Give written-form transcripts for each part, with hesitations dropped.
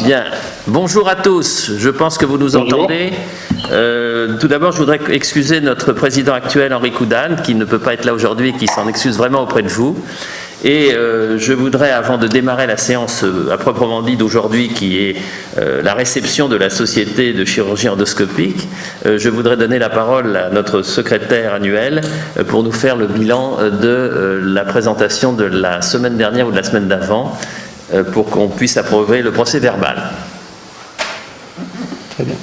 Bien, bonjour à tous, je pense que vous nous entendez. Tout d'abord, je voudrais excuser notre président actuel, Henri Coudane, qui ne peut pas être là aujourd'hui et qui s'en excuse vraiment auprès de vous. Et je voudrais, avant de démarrer la séance à proprement dit d'aujourd'hui, qui est la réception de la Société de chirurgie endoscopique, je voudrais donner la parole à notre secrétaire annuel pour nous faire le bilan de la présentation de la semaine dernière ou de la semaine d'avant, pour qu'on puisse approuver le procès verbal. Très bien.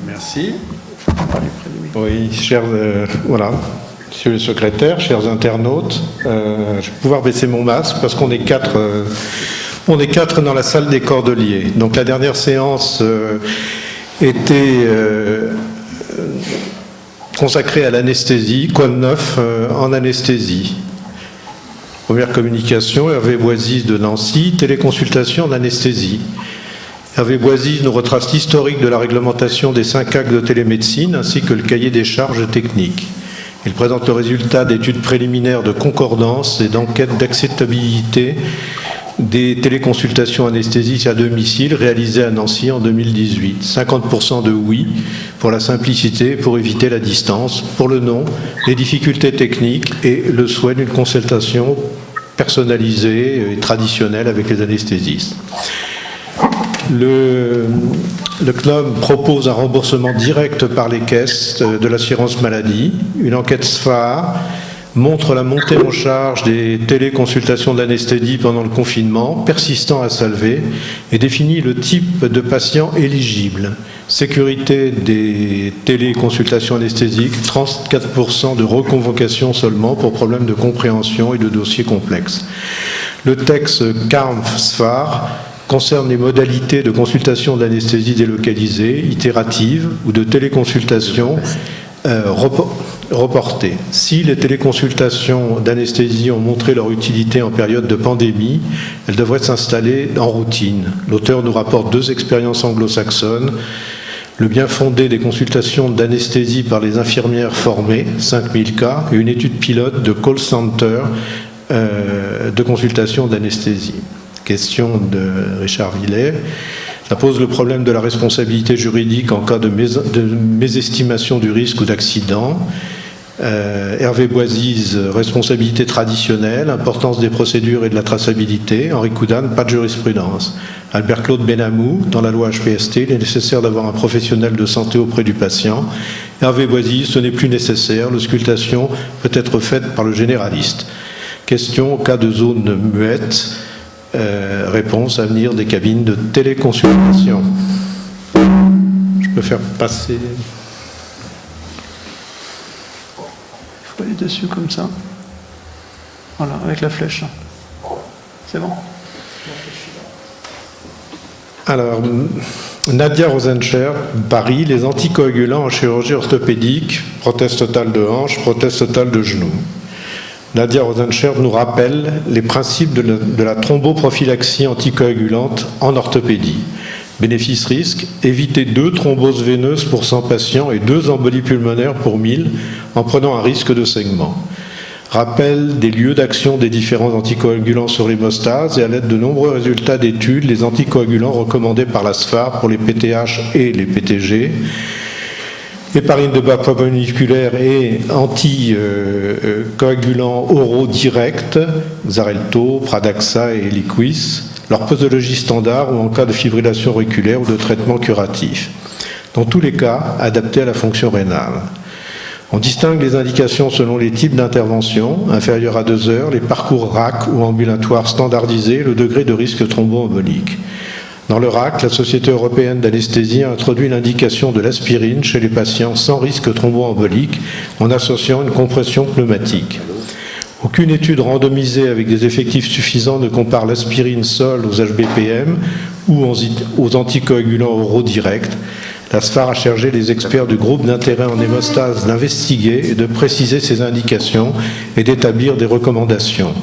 Merci. Oui, chers, voilà, monsieur le secrétaire, chers internautes, je vais pouvoir baisser mon masque parce qu'on est quatre dans la salle des Cordeliers. Donc la dernière séance était consacrée à l'anesthésie. Quoi de neuf en anesthésie? Première communication, Hervé Boisise de Nancy, téléconsultation en anesthésie. Hervé Boisise nous retrace l'historique de la réglementation des 5 actes de télémédecine ainsi que le cahier des charges techniques. Il présente le résultat d'études préliminaires de concordance et d'enquêtes d'acceptabilité des téléconsultations anesthésistes à domicile réalisées à Nancy en 2018. 50% de oui pour la simplicité, pour éviter la distance, pour le non, les difficultés techniques et le souhait d'une consultation personnalisée et traditionnelle avec les anesthésistes. Le CNOM propose un remboursement direct par les caisses de l'assurance maladie. Une enquête SFAR montre la montée en charge des téléconsultations d'anesthésie pendant le confinement, persistant à Salvé, et définit le type de patient éligible. Sécurité des téléconsultations anesthésiques, 34% de reconvocation seulement pour problèmes de compréhension et de dossiers complexes. Le texte CARM-SFAR concerne les modalités de consultation d'anesthésie délocalisée, itérative ou de téléconsultation reportée. Si les téléconsultations d'anesthésie ont montré leur utilité en période de pandémie, elles devraient s'installer en routine. L'auteur nous rapporte 2 expériences anglo-saxonnes. Le bien fondé des consultations d'anesthésie par les infirmières formées, 5000 cas, et une étude pilote de call center de consultation d'anesthésie. Question de Richard Villet. Ça pose le problème de la responsabilité juridique en cas de mésestimation du risque ou d'accident. Hervé Boisise, responsabilité traditionnelle, importance des procédures et de la traçabilité. Henri Coudane, pas de jurisprudence. Albert-Claude Benamou, dans la loi HPST, il est nécessaire d'avoir un professionnel de santé auprès du patient. Hervé Boisise, ce n'est plus nécessaire, l'auscultation peut être faite par le généraliste. Question, au cas de zone muette, réponse, avenir des cabines de téléconsultation. Je peux faire passer... Il faut aller dessus comme ça. Voilà, avec la flèche. C'est bon? Alors, Nadia Rosencher, Paris, les anticoagulants en chirurgie orthopédique, prothèse totale de hanche, prothèse totale de genou. Nadia Rosencher nous rappelle les principes de la thromboprophylaxie anticoagulante en orthopédie. Bénéfice-risque, éviter 2 thromboses veineuses pour 100 patients et 2 embolies pulmonaires pour 1000 en prenant un risque de saignement. Rappel des lieux d'action des différents anticoagulants sur l'hémostase et à l'aide de nombreux résultats d'études, les anticoagulants recommandés par la SFAR pour les PTH et les PTG, héparine de bas poids moléculaire et anticoagulants oraux directs, Xarelto, Pradaxa et Eliquis, leur posologie standard ou en cas de fibrillation auriculaire ou de traitement curatif. Dans tous les cas, adaptés à la fonction rénale. On distingue les indications selon les types d'intervention, inférieurs à 2 heures, les parcours RAC ou ambulatoires standardisés, le degré de risque thromboembolique. Dans le RAC, la Société européenne d'anesthésie a introduit l'indication de l'aspirine chez les patients sans risque thromboembolique en associant une compression pneumatique. Aucune étude randomisée avec des effectifs suffisants ne compare l'aspirine seule aux HBPM ou aux anticoagulants oraux directs. La SFAR a chargé les experts du groupe d'intérêt en hémostase d'investiguer et de préciser ces indications et d'établir des recommandations.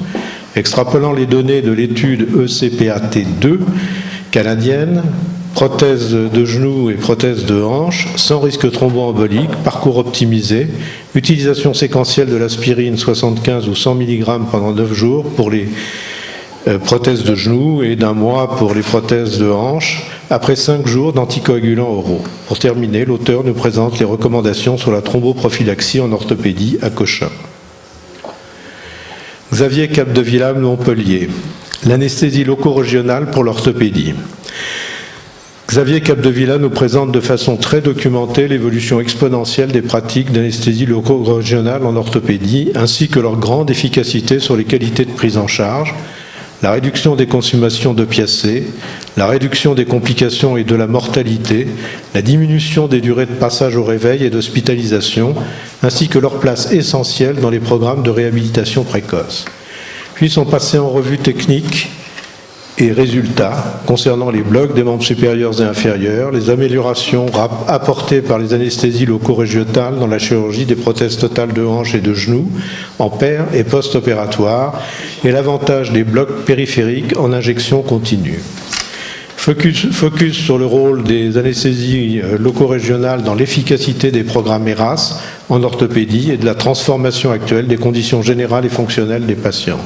Extrapolant les données de l'étude ECPAT2 canadienne, prothèse de genou et prothèse de hanche, sans risque thromboembolique, parcours optimisé, utilisation séquentielle de l'aspirine 75 ou 100 mg pendant 9 jours pour les prothèses de genoux et d'1 mois pour les prothèses de hanche, après 5 jours d'anticoagulants oraux. Pour terminer, l'auteur nous présente les recommandations sur la thromboprophylaxie en orthopédie à Cochin. Xavier Capdevila, Montpellier. L'anesthésie loco-régionale pour l'orthopédie. Xavier Capdevila nous présente de façon très documentée l'évolution exponentielle des pratiques d'anesthésie loco-régionale en orthopédie, ainsi que leur grande efficacité sur les qualités de prise en charge, la réduction des consommations d'opiacés, la réduction des complications et de la mortalité, la diminution des durées de passage au réveil et d'hospitalisation, ainsi que leur place essentielle dans les programmes de réhabilitation précoce. Puis sont passés en revue techniques et résultats concernant les blocs des membres supérieurs et inférieurs, les améliorations apportées par les anesthésies loco-régionales dans la chirurgie des prothèses totales de hanches et de genoux, en paire et post-opératoire, et l'avantage des blocs périphériques en injection continue. Focus sur le rôle des anesthésies loco-régionales dans l'efficacité des programmes ERAS en orthopédie et de la transformation actuelle des conditions générales et fonctionnelles des patients.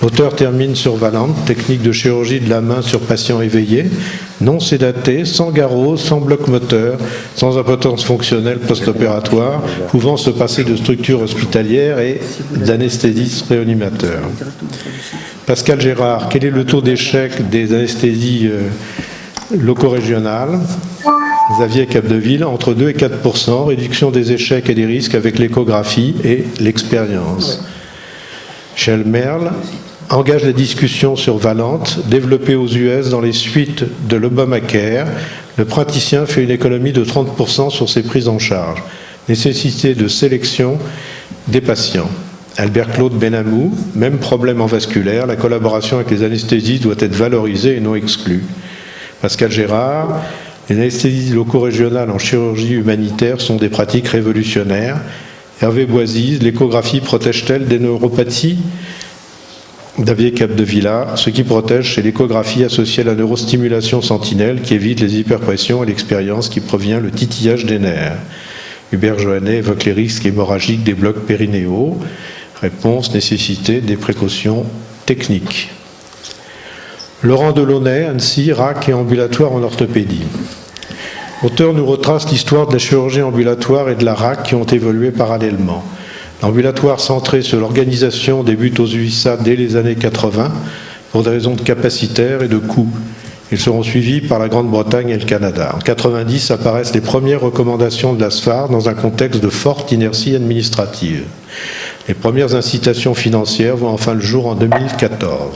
L'auteur termine sur Valente, technique de chirurgie de la main sur patient éveillé, non sédaté, sans garrot, sans bloc moteur, sans impotence fonctionnelle post-opératoire, pouvant se passer de structures hospitalières et d'anesthésistes réanimateurs. Pascal Gérard, quel est le taux d'échec des anesthésies loco-régionales? Xavier Capdeville, entre 2 et 4%, réduction des échecs et des risques avec l'échographie et l'expérience. Michel Merle engage la discussion sur Valente, développée aux US dans les suites de l'Obamacare. Le praticien fait une économie de 30% sur ses prises en charge. Nécessité de sélection des patients. Albert-Claude Benamou, même problème en vasculaire, la collaboration avec les anesthésistes doit être valorisée et non exclue. Pascal Gérard, les anesthésies loco-régionales en chirurgie humanitaire sont des pratiques révolutionnaires. Hervé Boisise, l'échographie protège-t-elle des neuropathies? Xavier Capdevila, ce qui protège, c'est l'échographie associée à la neurostimulation sentinelle qui évite les hyperpressions et l'expérience qui provient le titillage des nerfs. Hubert Joannet évoque les risques hémorragiques des blocs périnéaux. Réponse, nécessité des précautions techniques. Laurent Delaunay, Annecy, RAC et ambulatoire en orthopédie. L'auteur nous retrace l'histoire de la chirurgie ambulatoire et de la RAC qui ont évolué parallèlement. L'ambulatoire centré sur l'organisation débute aux USA dès les années 80 pour des raisons de capacitaire et de coûts. Ils seront suivis par la Grande-Bretagne et le Canada. En 90 apparaissent les premières recommandations de l'ASFAR dans un contexte de forte inertie administrative. Les premières incitations financières voient enfin le jour en 2014.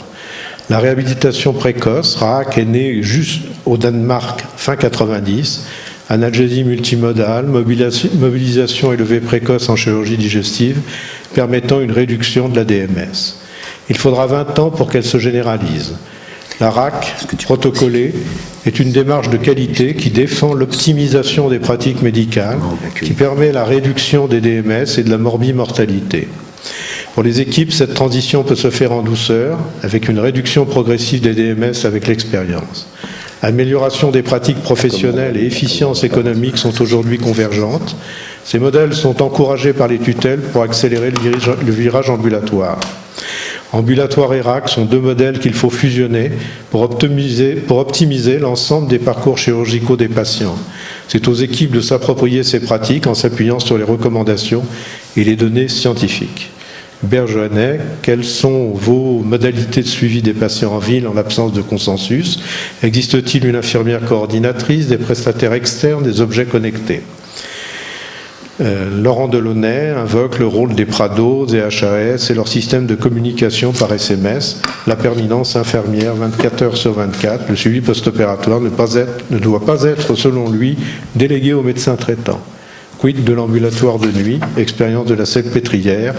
La réhabilitation précoce, RAC, est née juste au Danemark fin 90, analgésie multimodale, mobilisation et levée précoce en chirurgie digestive, permettant une réduction de la DMS. Il faudra 20 ans pour qu'elle se généralise. La RAC, protocolée, est une démarche de qualité qui défend l'optimisation des pratiques médicales, qui permet la réduction des DMS et de la morbimortalité. Pour les équipes, cette transition peut se faire en douceur, avec une réduction progressive des DMS avec l'expérience. Amélioration des pratiques professionnelles et efficience économique sont aujourd'hui convergentes. Ces modèles sont encouragés par les tutelles pour accélérer le virage ambulatoire. Ambulatoire et RAC sont 2 modèles qu'il faut fusionner pour optimiser l'ensemble des parcours chirurgicaux des patients. C'est aux équipes de s'approprier ces pratiques en s'appuyant sur les recommandations et les données scientifiques. Hubert Joannet, quelles sont vos modalités de suivi des patients en ville en l'absence de consensus? Existe-t-il une infirmière coordinatrice, des prestataires externes, des objets connectés? Laurent Delaunay invoque le rôle des PRADO, des HAS et leur système de communication par SMS, la permanence infirmière 24 heures sur 24. Le suivi post-opératoire ne doit pas être, selon lui, délégué au médecin traitant. Quid de l'ambulatoire de nuit, expérience de la Salpêtrière,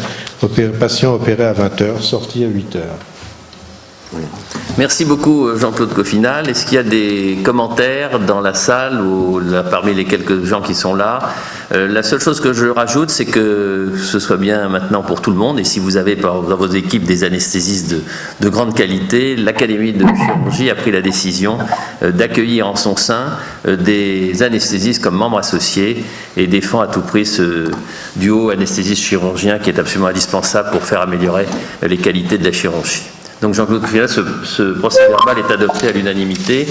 patient opéré à 20h, sorti à 8h. Merci beaucoup Jean-Claude Coffinal. Est-ce qu'il y a des commentaires dans la salle ou parmi les quelques gens qui sont là? La seule chose que je rajoute, c'est que ce soit bien maintenant pour tout le monde, et si vous avez dans vos équipes des anesthésistes de grande qualité, l'Académie de chirurgie a pris la décision d'accueillir en son sein des anesthésistes comme membres associés et défend à tout prix ce duo anesthésiste-chirurgien qui est absolument indispensable pour faire améliorer les qualités de la chirurgie. Donc Jean-Claude Courfiret, ce procès-verbal est adopté à l'unanimité.